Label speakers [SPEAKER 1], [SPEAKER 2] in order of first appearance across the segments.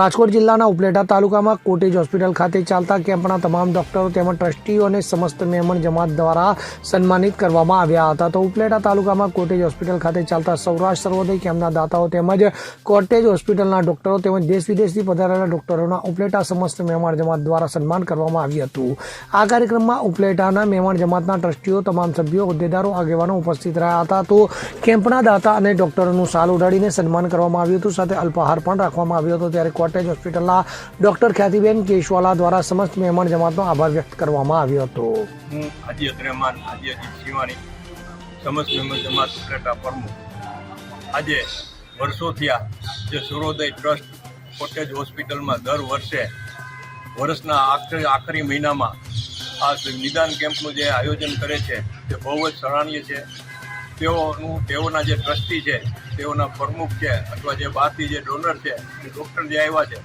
[SPEAKER 1] રાજકોટ જિલ્લાના ઉપલેટા તાલુકામાં cottage hospital ખાતે ચાલતા કેમ્પના તમામ ડોક્ટરો તેમજ ટ્રસ્ટીઓ અને સમસ્ત મહેમાન જમાત દ્વારા સન્માનિત કરવામાં આવ્યા હતા. તો ઉપલેટા તાલુકામાં કોટેજ હોસ્પિટલ ખાતે ચાલતા સૌરાષ્ટ્ર સર્વોદય કેમ્પના દાતાઓ તેમજ કોટેજ હોસ્પિટલના ડોક્ટરો તેમજ દેશ વિદેશથી પધારેલા ડોક્ટરોના ઉપલેટા સમસ્ત મહેમાન જમાત દ્વારા સન્માન કરવામાં આવ્યું હતું. આ કાર્યક્રમમાં ઉપલેટાના મહેમાન જમાતના ટ્રસ્ટીઓ, તમામ સભ્યો, હોદ્દેદારો, આગેવાનો ઉપસ્થિત રહ્યા હતા. તો કેમ્પના દાતા અને ડોક્ટરોનું શાલ ઉડાડીને સન્માન કરવામાં આવ્યું હતું. સાથે અલ્પાહાર પણ રાખવામાં આવ્યો હતો. ત્યારે કોટેજ હોસ્પિટલના ડોક્ટર ખ્યાતિબેન કેશવાલા દ્વારા સમસ્ત મહેમાન જમાતનો આભાર વ્યક્ત કરવામાં આવ્યો હતો.
[SPEAKER 2] હું હાજી અબ્દુર્રહમાન હાજી અજીત શિવાણી, સમસ્ત મહેમાન જમાત ઉપલેટા પ્રમુખ. આજે વર્ષો થયા જે સૂર્યોદય ટ્રસ્ટ કોટેજ હોસ્પિટલમાં દર વર્ષે વર્ષના આખરી મહિનામાં આ નિદાન કેમ્પનું જે આયોજન કરે છે તે બહુ જ સરાહનીય છે. તેઓના જે ટ્રસ્ટી છે, તેઓના પ્રમુખ છે, અથવા જે બહારથી જે ડોનર છે, ડૉક્ટર જે આવ્યા છે,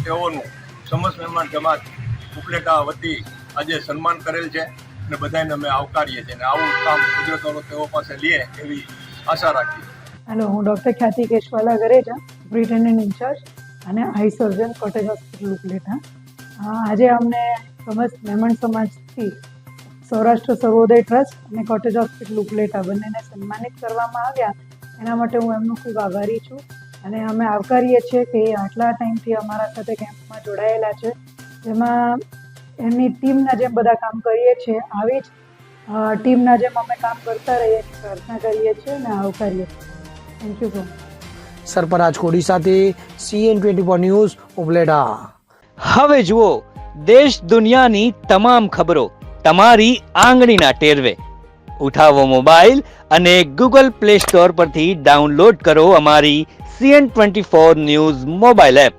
[SPEAKER 2] તેઓનું સમસ્ત મહેમાન જમાત ઉપલેટા વતી આજે સન્માન કરેલ છે અને બધાને અમે આવકારીએ છીએ અને આવું કામ કુદરતનો તેઓ પાસે લે એવી આશા રાખીએ.
[SPEAKER 3] હેલો, હું ડૉક્ટર ખ્યાતિ કેશવાલા ગરેજા, સુપ્રિન્ટેન્ડન્ટ ઇન્ચાર્જ અને આઈ સર્જન કોટેજ હોસ્પિટલ ઉપલેટા. આજે અમને સમસ્ત મહેમાન સમાજથી સૌરાષ્ટ્ર સર્વોદય ટ્રસ્ટ અને કોટેજ હોસ્પિટલ ઉપલેટા બંનેને સન્માનિત કરવામાં આવ્યા. એના માટે હું એમનો ખૂબ આભારી છું અને અમે આવકારીએ છીએ કે એ આટલા ટાઈમથી અમારા સાથે કેમ્પમાં જોડાયેલા છે, જેમાં એમની ટીમના જેમ બધા કામ કરીએ છીએ આવી જ ટીમના જેમ અમે કામ કરતા રહીએ છીએ, પ્રાર્થના કરીએ છીએ અને આવકારીએ છીએ. Thank you so much.
[SPEAKER 1] Sarfaraz Kodi સાથે CN24 ન્યૂઝ ઉપલેટા.
[SPEAKER 4] હવે જુઓ દેશ દુનિયાની તમામ ખબરો તમારી આંગળીના ટેરવે. ઉઠાવો મોબાઈલ અને Google Play Store પરથી ડાઉનલોડ કરો અમારી CN24 ન્યૂઝ મોબાઈલ એપ.